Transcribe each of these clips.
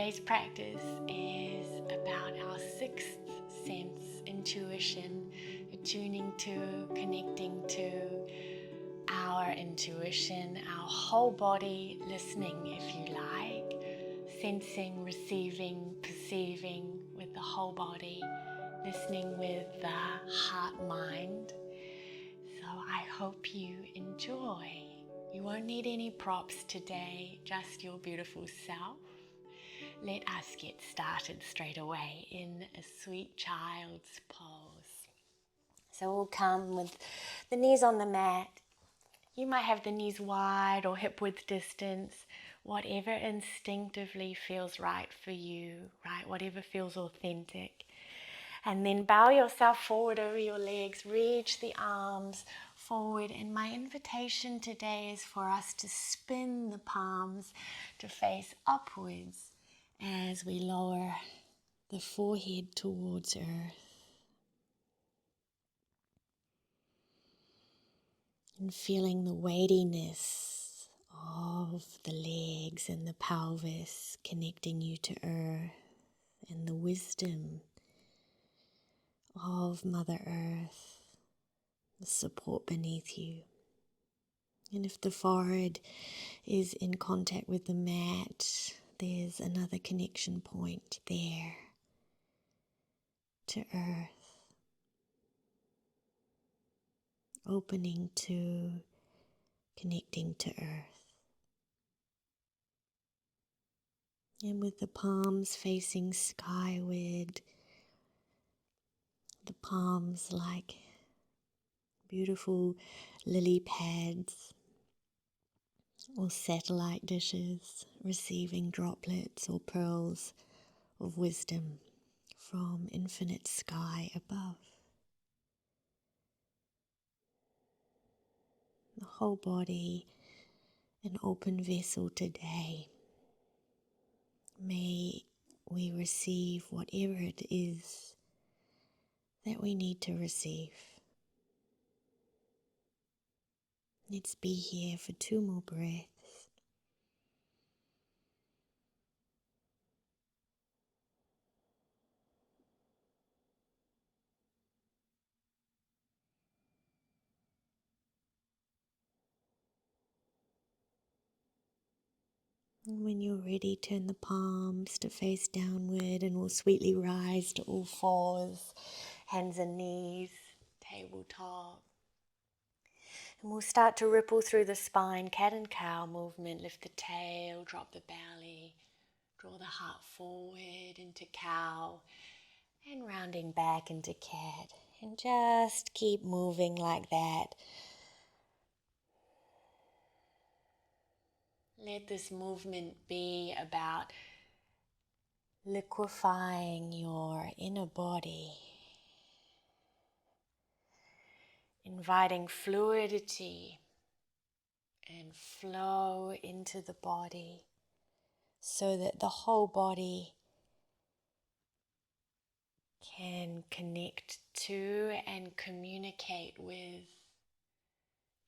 Today's practice is about our sixth sense, intuition, attuning to, connecting to our intuition, our whole body, listening if you like, sensing, receiving, perceiving with the whole body, listening with the heart-mind. So I hope you enjoy. You won't need any props today, just your beautiful self. Let us get started straight away in a sweet child's pose. So we'll come with the knees on the mat. You might have the knees wide or hip width distance, whatever instinctively feels right for you, right? Whatever feels authentic. And then bow yourself forward over your legs, reach the arms forward. And my invitation today is for us to spin the palms to face upwards as we lower the forehead towards earth. And feeling the weightiness of the legs and the pelvis connecting you to earth, and the wisdom of Mother Earth, the support beneath you. And if the forehead is in contact with the mat, there's another connection point there to earth, opening to, connecting to earth. And with the palms facing skyward, the palms like beautiful lily pads or satellite dishes, receiving droplets or pearls of wisdom from infinite sky above. The whole body an open vessel today. May we receive whatever it is that we need to receive. Let's be here for 2 more breaths. And when you're ready, turn the palms to face downward and we'll sweetly rise to all fours, hands and knees, tabletop. And we'll start to ripple through the spine, cat and cow movement, lift the tail, drop the belly, draw the heart forward into cow, and rounding back into cat. And just keep moving like that. Let this movement be about liquefying your inner body, inviting fluidity and flow into the body so that the whole body can connect to and communicate with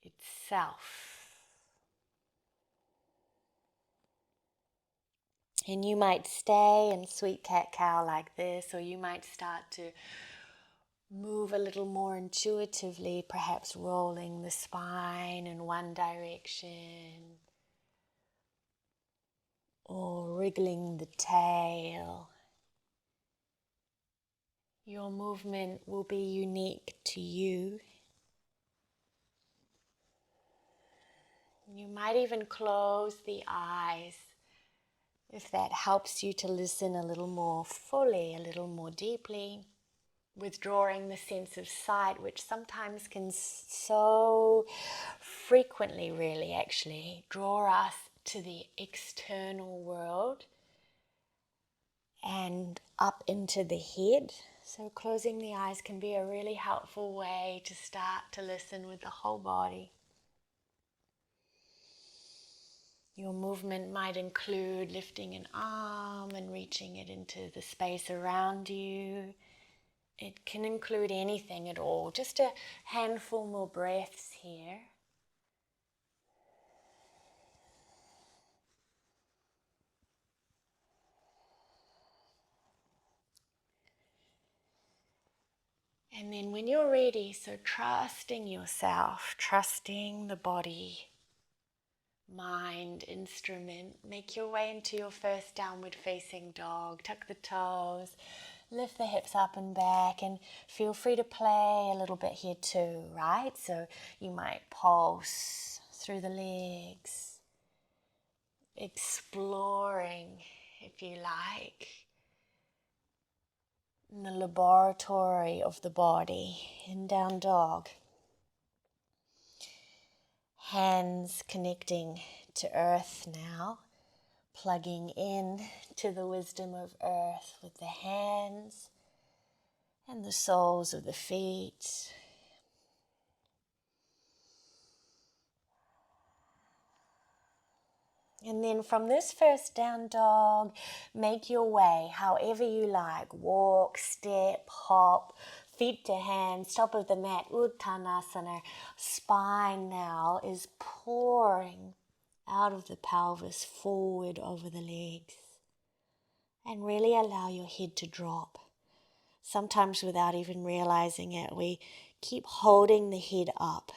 itself. And you might stay in sweet cat-cow like this, or you might start to move a little more intuitively, perhaps rolling the spine in one direction, or wriggling the tail. Your movement will be unique to you. You might even close the eyes if that helps you to listen a little more fully, a little more deeply, withdrawing the sense of sight, which sometimes can so frequently really actually draw us to the external world and up into the head. So closing the eyes can be a really helpful way to start to listen with the whole body. Your movement might include lifting an arm and reaching it into the space around you. It can include anything at all, just a handful more breaths here. And then when you're ready, so trusting yourself, trusting the body, mind, instrument, make your way into your first downward facing dog. Tuck the toes, lift the hips up and back, and feel free to play a little bit here too, right? So you might pulse through the legs, exploring, if you like, in the laboratory of the body, in down dog. Hands connecting to earth now, plugging in to the wisdom of earth with the hands and the soles of the feet. And then from this first down dog, make your way however you like. Walk, step, hop, feet to hands, top of the mat, Uttanasana. Spine now is pouring out of the pelvis, forward over the legs. And really allow your head to drop. Sometimes without even realizing it, we keep holding the head up.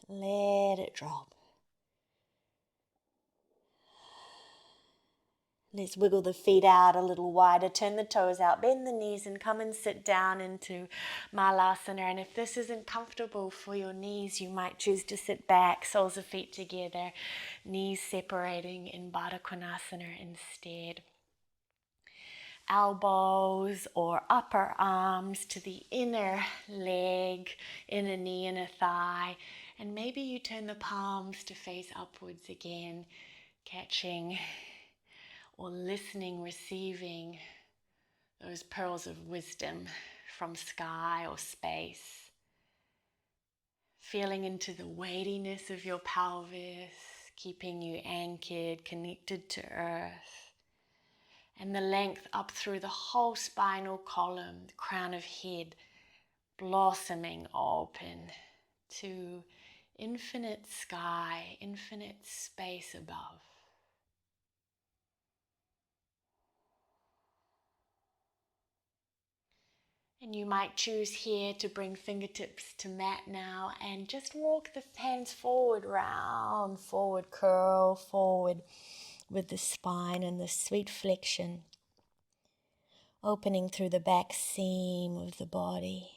Let it drop. Let's wiggle the feet out a little wider, turn the toes out, bend the knees and come and sit down into Malasana. And if this isn't comfortable for your knees, you might choose to sit back, soles of feet together, knees separating in Baddha Konasana instead. Elbows or upper arms to the inner leg, inner knee, inner thigh. And maybe you turn the palms to face upwards again, catching or listening, receiving those pearls of wisdom from sky or space. Feeling into the weightiness of your pelvis, keeping you anchored, connected to earth. And the length up through the whole spinal column, the crown of head, blossoming open to infinite sky, infinite space above. And you might choose here to bring fingertips to mat now and just walk the hands forward, round, forward, curl forward with the spine and the sweet flexion, opening through the back seam of the body.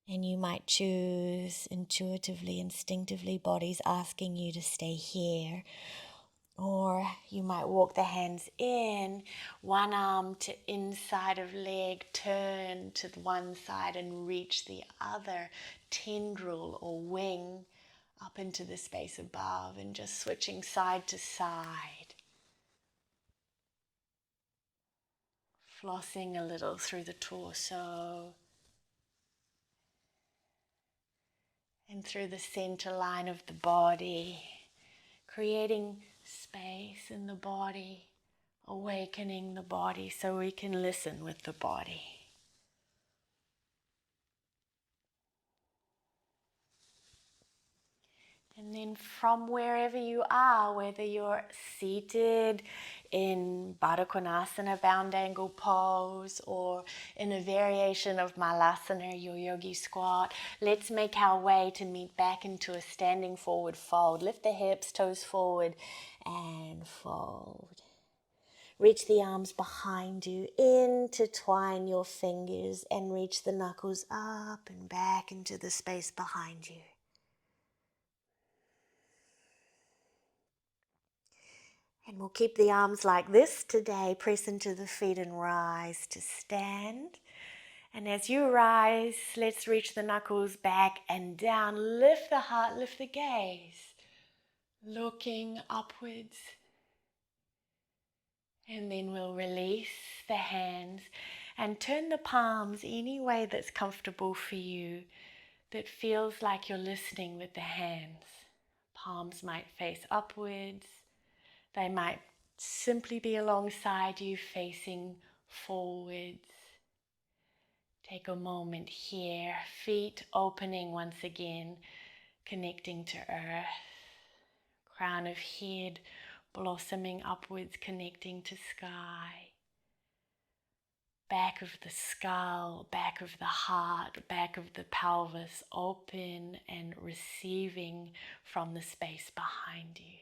And you might choose intuitively, instinctively, body's asking you to stay here. Or you might walk the hands in, one arm to inside of leg, turn to the one side and reach the other tendril or wing up into the space above, and just switching side to side. Flossing a little through the torso and through the center line of the body, creating space in the body, awakening the body so we can listen with the body. And then from wherever you are, whether you're seated in Baddha Konasana, bound angle pose, or in a variation of Malasana, your yogi squat, let's make our way to meet back into a standing forward fold. Lift the hips, toes forward, and fold. Reach the arms behind you, intertwine your fingers, and reach the knuckles up and back into the space behind you. And we'll keep the arms like this today. Press into the feet and rise to stand. And as you rise, let's reach the knuckles back and down. Lift the heart, lift the gaze. Looking upwards. And then we'll release the hands and turn the palms any way that's comfortable for you, that feels like you're listening with the hands. Palms might face upwards. They might simply be alongside you, facing forwards. Take a moment here, feet opening once again, connecting to earth. Crown of head blossoming upwards, connecting to sky. back of the skull, back of the heart, back of the pelvis, open and receiving from the space behind you.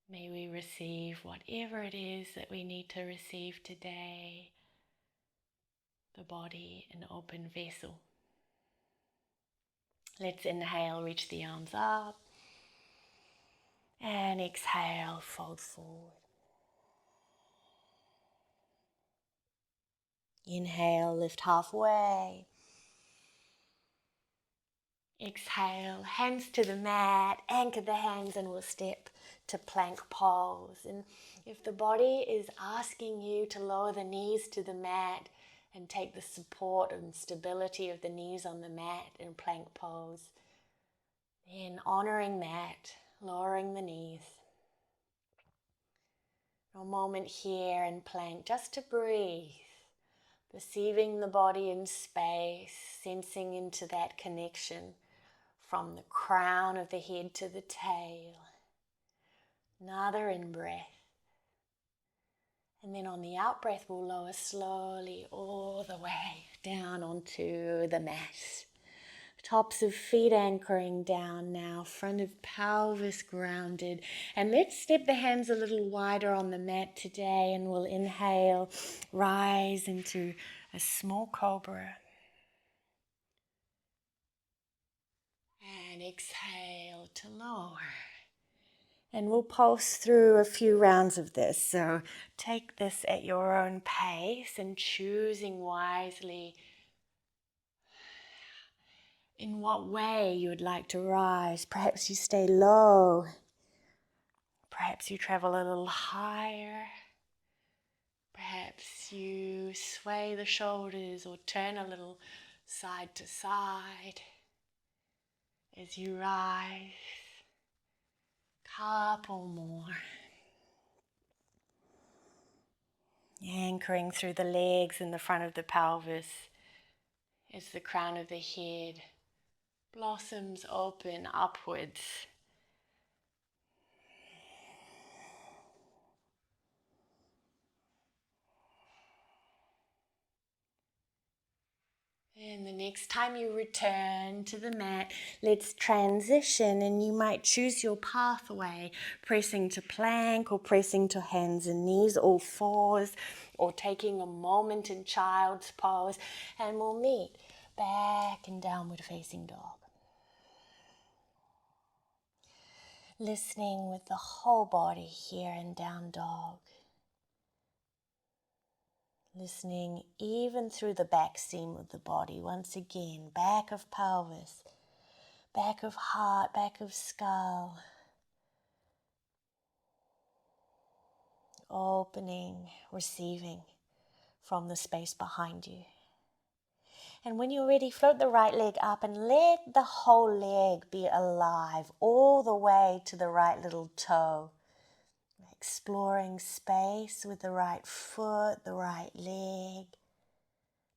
May we receive whatever it is that we need to receive today. The body, an open vessel. Let's inhale, reach the arms up. And exhale, fold forward. Inhale, lift halfway. Exhale, hands to the mat, anchor the hands, and we'll step to plank pose. And if the body is asking you to lower the knees to the mat and take the support and stability of the knees on the mat in plank pose, then honoring that, lowering the knees. A moment here in plank just to breathe, perceiving the body in space, sensing into that connection from the crown of the head to the tail. Another in-breath. And then on the out-breath, we'll lower slowly all the way down onto the mat. Tops of feet anchoring down now, front of pelvis grounded. And let's step the hands a little wider on the mat today, and we'll inhale, rise into a small cobra. And exhale to lower. And we'll pulse through a few rounds of this. So take this at your own pace and choosing wisely in what way you would like to rise. Perhaps you stay low. Perhaps you travel a little higher. Perhaps you sway the shoulders or turn a little side to side as you rise. Couple more. Anchoring through the legs and the front of the pelvis as the crown of the head blossoms open upwards. And the next time you return to the mat, let's transition, and you might choose your pathway, pressing to plank or pressing to hands and knees, all fours, or taking a moment in child's pose, and we'll meet back in downward facing dog. Listening with the whole body here in down dog. Listening even through the back seam of the body. Once again, back of pelvis, back of heart, back of skull. Opening, receiving from the space behind you. And when you're ready, float the right leg up and let the whole leg be alive all the way to the right little toe. Exploring space with the right foot, the right leg.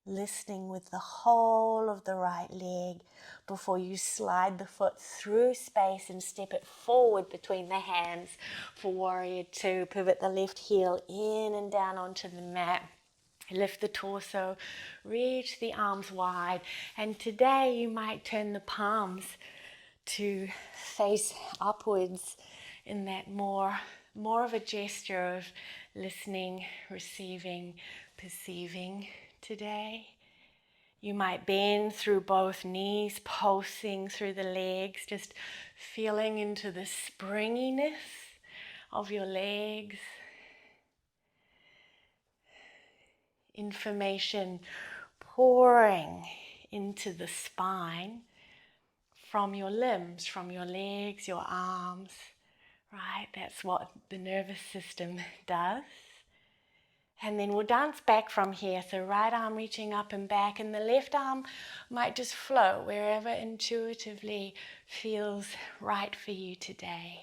Listening with the whole of the right leg before you slide the foot through space and step it forward between the hands for warrior two. Pivot the left heel in and down onto the mat. Lift the torso, reach the arms wide. And today you might turn the palms to face upwards in that more of a gesture of listening, receiving, perceiving today. You might bend through both knees, pulsing through the legs, just feeling into the springiness of your legs. Information pouring into the spine from your limbs, from your legs, your arms, right? That's what the nervous system does. And then we'll dance back from here. So right arm reaching up and back, and the left arm might just flow wherever intuitively feels right for you today.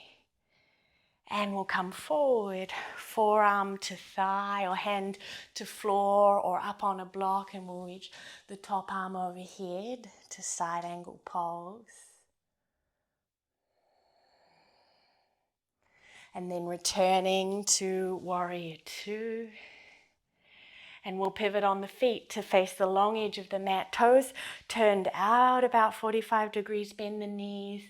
And we'll come forward, forearm to thigh or hand to floor or up on a block, and we'll reach the top arm overhead to side angle pose. And then returning to warrior two. And we'll pivot on the feet to face the long edge of the mat. Toes turned out about 45 degrees. Bend the knees.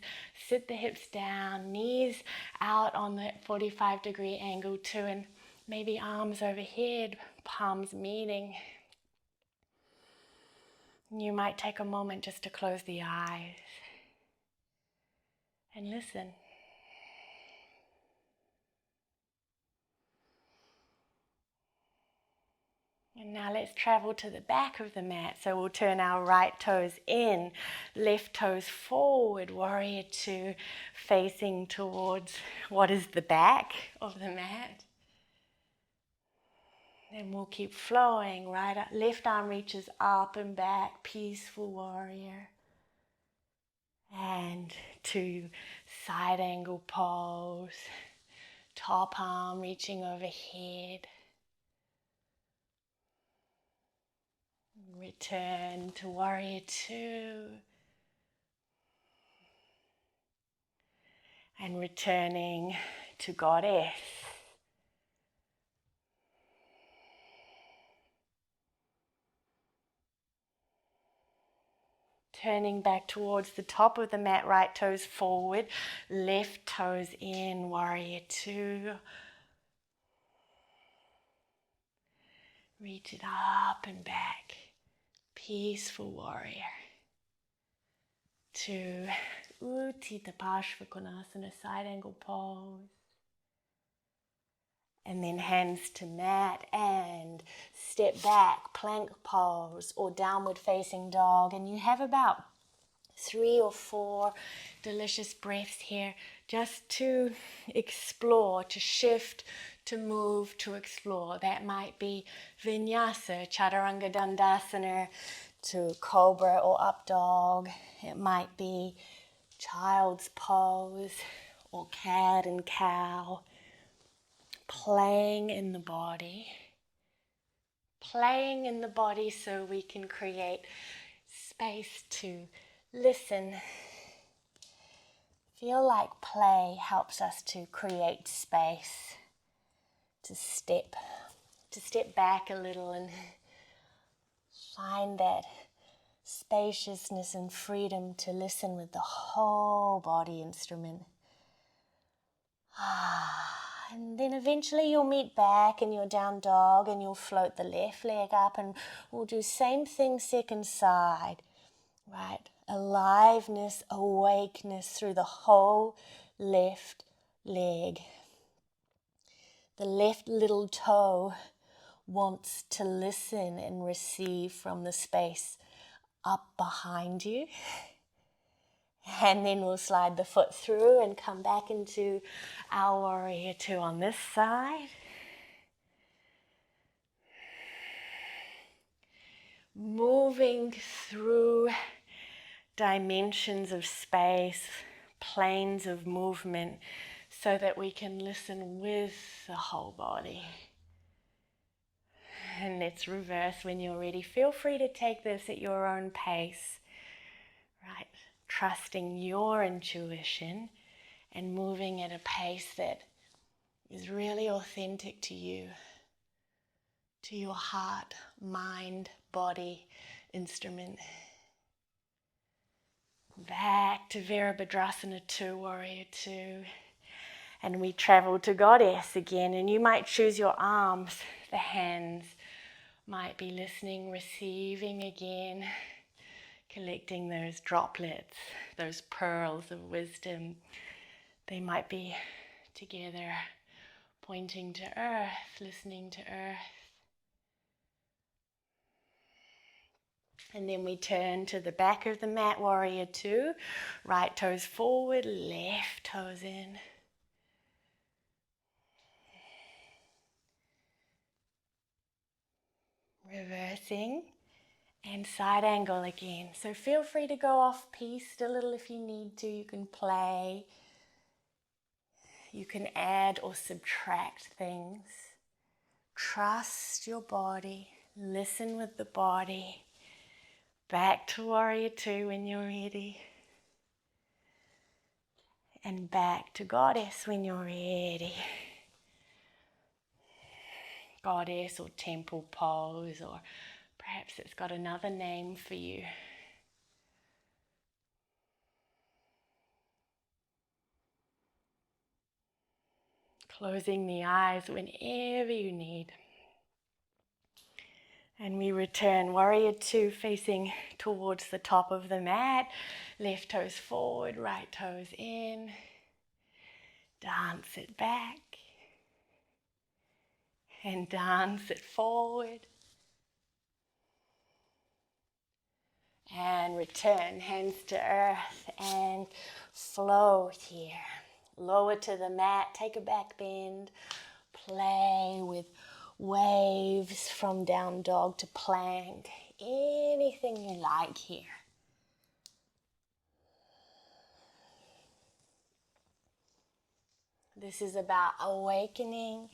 Sit the hips down. Knees out on the 45-degree angle too. And maybe arms overhead, palms meeting. You might take a moment just to close the eyes and listen. And now let's travel to the back of the mat. So we'll turn our right toes in, left toes forward, warrior two, facing towards what is the back of the mat. Then we'll keep flowing, right up, left arm reaches up and back, peaceful warrior. And to side angle pose, top arm reaching overhead. Return to warrior two. And returning to goddess. Turning back towards the top of the mat, right toes forward, left toes in, warrior two. Reach it up and back, peaceful warrior. To Utthita Parshvakonasana, side angle pose. And then hands to mat and step back, plank pose or downward facing dog. And you have about 3 or 4 delicious breaths here just to explore, to shift, to move, to explore. That might be vinyasa, chaturanga dandasana, to cobra or up dog. It might be child's pose or cat and cow. Playing in the body. Playing in the body so we can create space to listen. Feel like play helps us to create space, to step back a little and find that spaciousness and freedom to listen with the whole body instrument. And then eventually you'll meet back in your down dog and you'll float the left leg up and we'll do same thing second side, right? Aliveness, awakeness through the whole left leg. The left little toe wants to listen and receive from the space up behind you. And then we'll slide the foot through and come back into our warrior two on this side. Moving through dimensions of space, planes of movement, so that we can listen with the whole body. And let's reverse when you're ready. Feel free to take this at your own pace, right? Trusting your intuition and moving at a pace that is really authentic to you, to your heart, mind, body, instrument. Back to Virabhadrasana 2, warrior 2. And we travel to goddess again, and you might choose your arms, the hands might be listening, receiving again, collecting those droplets, those pearls of wisdom. They might be together, pointing to earth, listening to earth. And then we turn to the back of the mat, warrior two. Right toes forward, left toes in. Reversing and side angle again. So feel free to go off piste a little if you need to. You can play. You can add or subtract things. Trust your body. Listen with the body. Back to warrior two when you're ready. and back to goddess when you're ready. Goddess or temple pose, or perhaps it's got another name for you. Closing the eyes whenever you need. And we return, warrior two, facing towards the top of the mat. Left toes forward, right toes in. Dance it back. And dance it forward. And return, hands to earth and float here. Lower to the mat, take a back bend. Play with waves from down dog to plank. Anything you like here. This is about awakening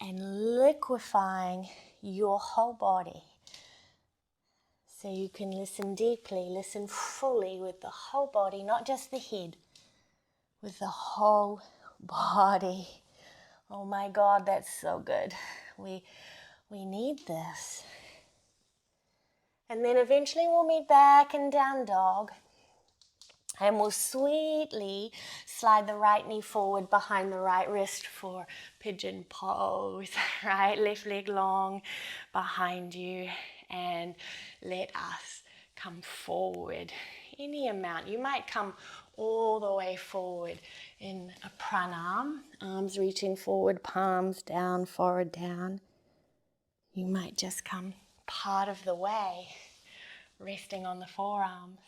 and liquefying your whole body. So you can listen deeply, listen fully with the whole body, not just the head, with the whole body. Oh my God, that's so good. We need this. And then eventually we'll meet back in down dog. And we'll sweetly slide the right knee forward behind the right wrist for pigeon pose. Right, left leg long behind you. And let us come forward any amount. You might come all the way forward in a pranam. Arms reaching forward, palms down, forward down. You might just come part of the way, resting on the forearms.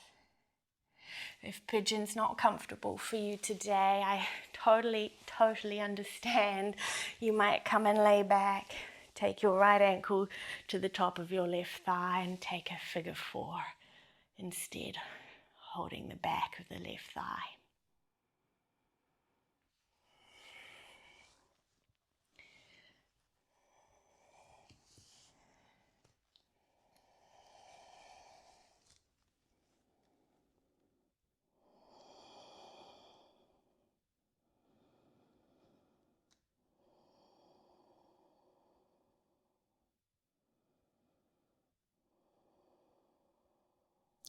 If pigeon's not comfortable for you today, I totally understand. You might come and lay back. Take your right ankle to the top of your left thigh and take a figure four instead, holding the back of the left thigh.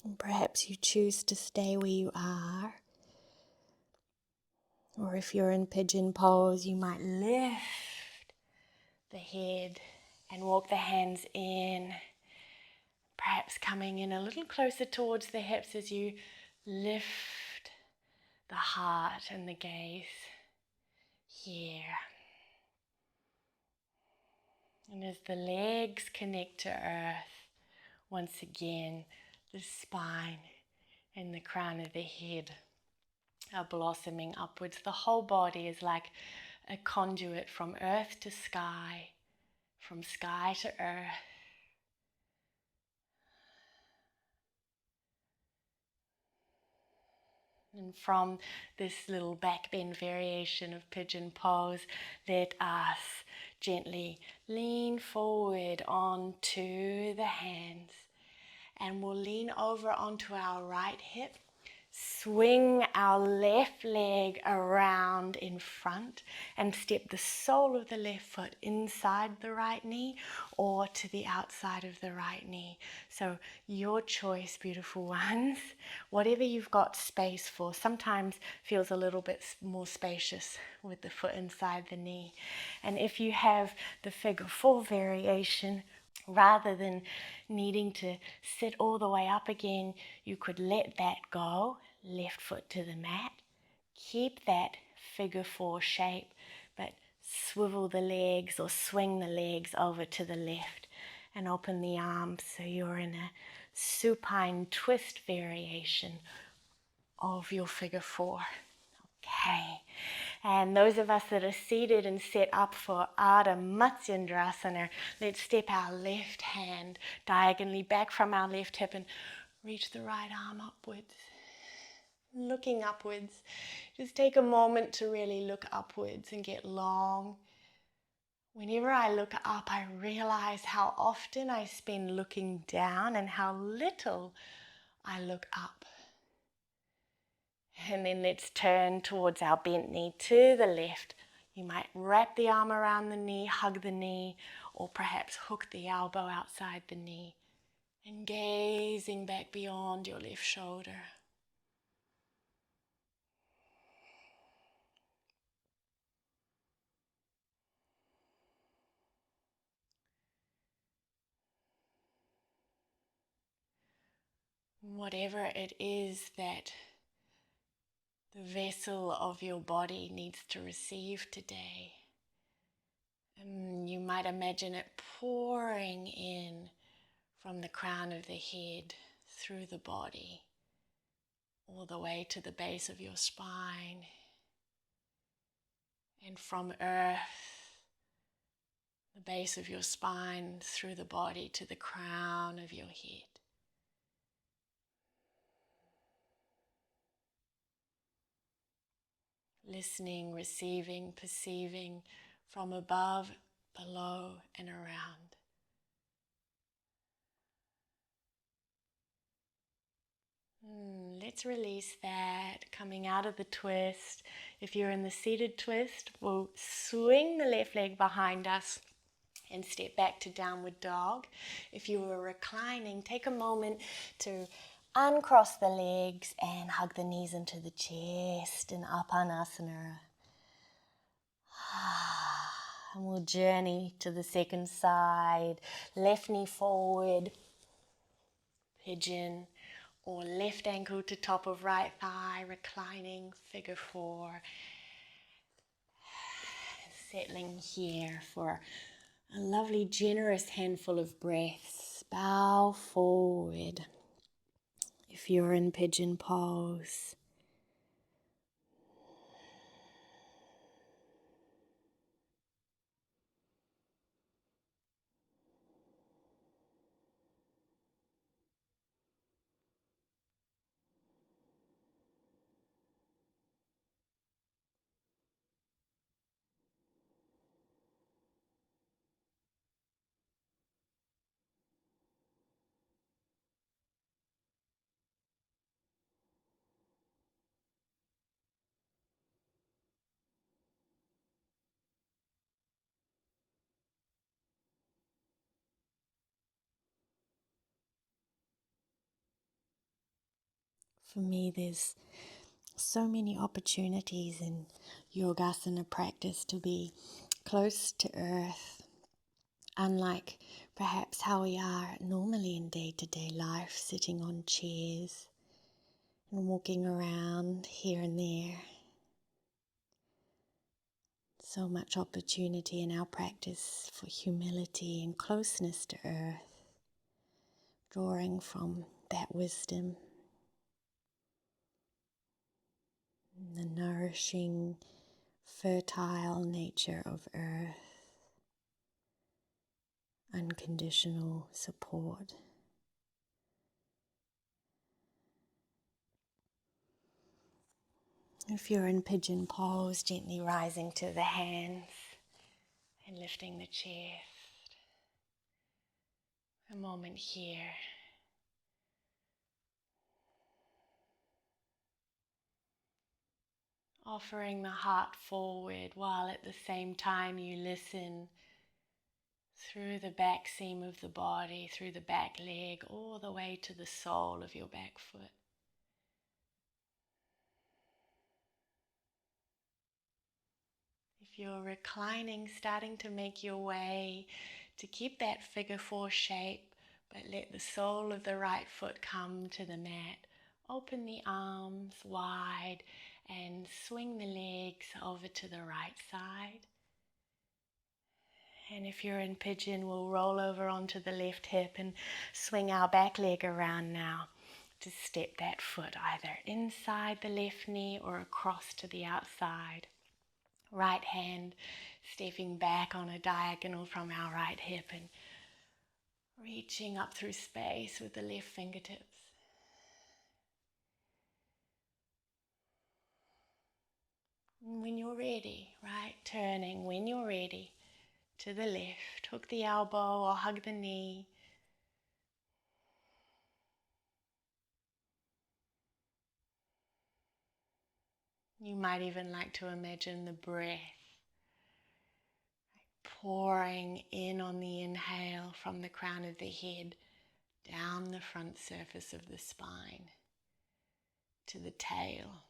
And perhaps you choose to stay where you are. Or if you're in pigeon pose, you might lift the head and walk the hands in. Perhaps coming in a little closer towards the hips as you lift the heart and the gaze here. And as the legs connect to earth, once again, the spine and the crown of the head are blossoming upwards. The whole body is like a conduit from earth to sky, from sky to earth. And from this little back bend variation of pigeon pose, let us gently lean forward onto the hands. And we'll lean over onto our right hip. Swing our left leg around in front and step the sole of the left foot inside the right knee or to the outside of the right knee. So your choice, beautiful ones. Whatever you've got space for. Sometimes feels a little bit more spacious with the foot inside the knee. And if you have the figure four variation, rather than needing to sit all the way up again, you could let that go, left foot to the mat. Keep that figure four shape, but swivel the legs or swing the legs over to the left and open the arms so you're in a supine twist variation of your figure four. Okay. And those of us that are seated and set up for Ardha Matsyendrasana, let's step our left hand diagonally back from our left hip and reach the right arm upwards. Looking upwards. Just take a moment to really look upwards and get long. Whenever I look up, I realize how often I spend looking down and how little I look up. And then let's turn towards our bent knee to the left. You might wrap the arm around the knee, hug the knee, or perhaps hook the elbow outside the knee. And gazing back beyond your left shoulder. Whatever it is that the vessel of your body needs to receive today. You might imagine it pouring in from the crown of the head through the body, all the way to the base of your spine, and from earth, the base of your spine through the body to the crown of your head. Listening, receiving, perceiving from above, below, and around. Let's release that, coming out of the twist. If you're in the seated twist, we'll swing the left leg behind us and step back to downward dog. If you were reclining, take a moment to uncross the legs and hug the knees into the chest in Apanasana. And we'll journey to the second side. Left knee forward, pigeon, or left ankle to top of right thigh, reclining, figure four. Settling here for a lovely, generous handful of breaths. Bow forward if you're in pigeon pose. For me, there's so many opportunities in yogasana practice to be close to earth, unlike perhaps how we are normally in day-to-day life, sitting on chairs and walking around here and there. So much opportunity in our practice for humility and closeness to earth, drawing from that wisdom, the nourishing, fertile nature of earth, unconditional support. If you're in pigeon pose, gently rising to the hands and lifting the chest. A moment here. Offering the heart forward while at the same time you listen through the back seam of the body, through the back leg, all the way to the sole of your back foot. If you're reclining, starting to make your way to keep that figure four shape, but let the sole of the right foot come to the mat. Open the arms wide and swing the legs over to the right side. And if you're in pigeon, we'll roll over onto the left hip and swing our back leg around now to step that foot either inside the left knee or across to the outside. Right hand stepping back on a diagonal from our right hip and reaching up through space with the left fingertips. And when you're ready, right, turning when you're ready to the left, hook the elbow or hug the knee. You might even like to imagine the breath pouring in on the inhale from the crown of the head down the front surface of the spine to the tail,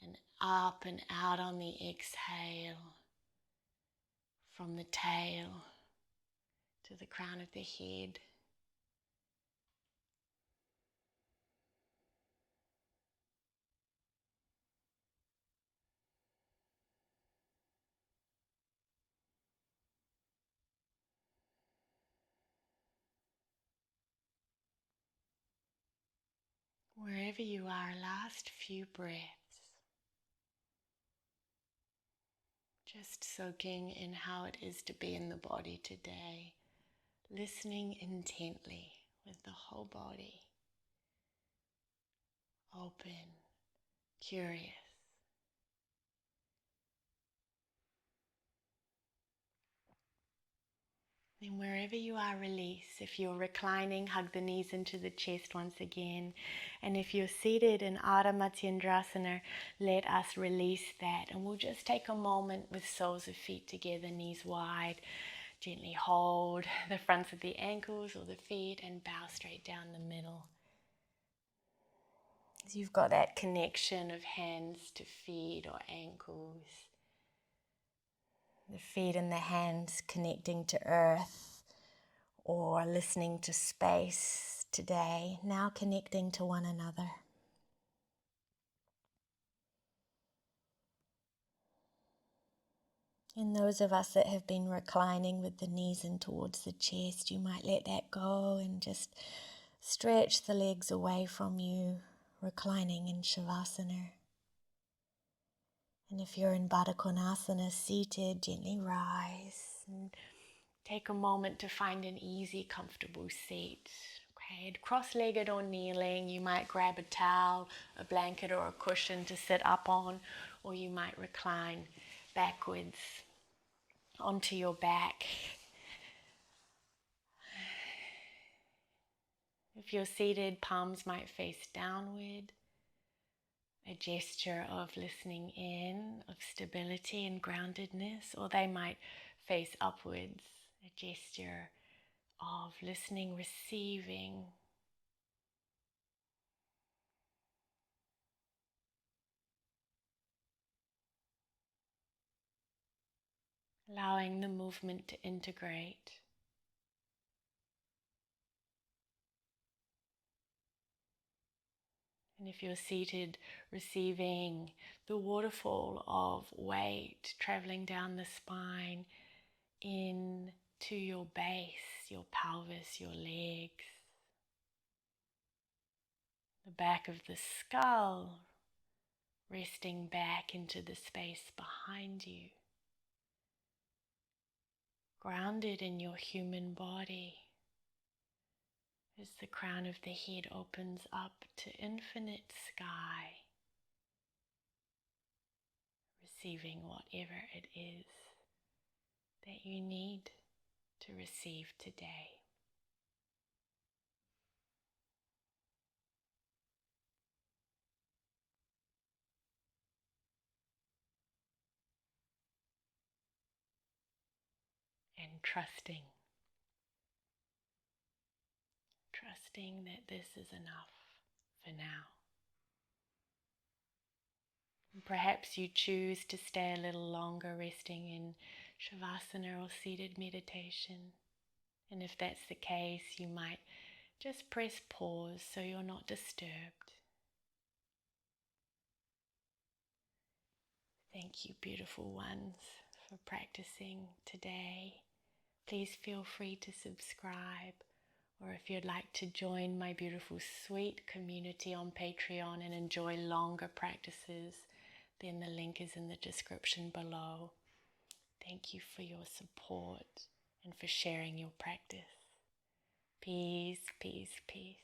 and up and out on the exhale from the tail to the crown of the head. Wherever you are, last few breaths. Just soaking in how it is to be in the body today. Listening intently with the whole body. Open, curious. Then wherever you are, release. If you're reclining, hug the knees into the chest once again. And if you're seated in Ardha Matsyendrasana, let us release that. And we'll just take a moment with soles of feet together, knees wide. Gently hold the fronts of the ankles or the feet and bow straight down the middle. As you've got that connection of hands to feet or ankles. The feet and the hands connecting to earth or listening to space today, now connecting to one another. And those of us that have been reclining with the knees in towards the chest, you might let that go and just stretch the legs away from you, reclining in Shavasana. And if you're in Baddha Konasana, seated, gently rise and take a moment to find an easy, comfortable seat. Okay, cross-legged or kneeling, you might grab a towel, a blanket or a cushion to sit up on, or you might recline backwards onto your back. If you're seated, palms might face downward. A gesture of listening in, of stability and groundedness, or they might face upwards, a gesture of listening, receiving. Allowing the movement to integrate. And if you're seated, receiving the waterfall of weight traveling down the spine into your base, your pelvis, your legs, the back of the skull, resting back into the space behind you. Grounded in your human body as the crown of the head opens up to infinite sky, receiving whatever it is that you need to receive today. And trusting that this is enough for now. Perhaps you choose to stay a little longer resting in Shavasana or seated meditation. And if that's the case, you might just press pause so you're not disturbed. Thank you, beautiful ones, for practicing today. Please feel free to subscribe, or if you'd like to join my beautiful sweet community on Patreon and enjoy longer practices, then the link is in the description below. Thank you for your support and for sharing your practice. Peace, peace, peace.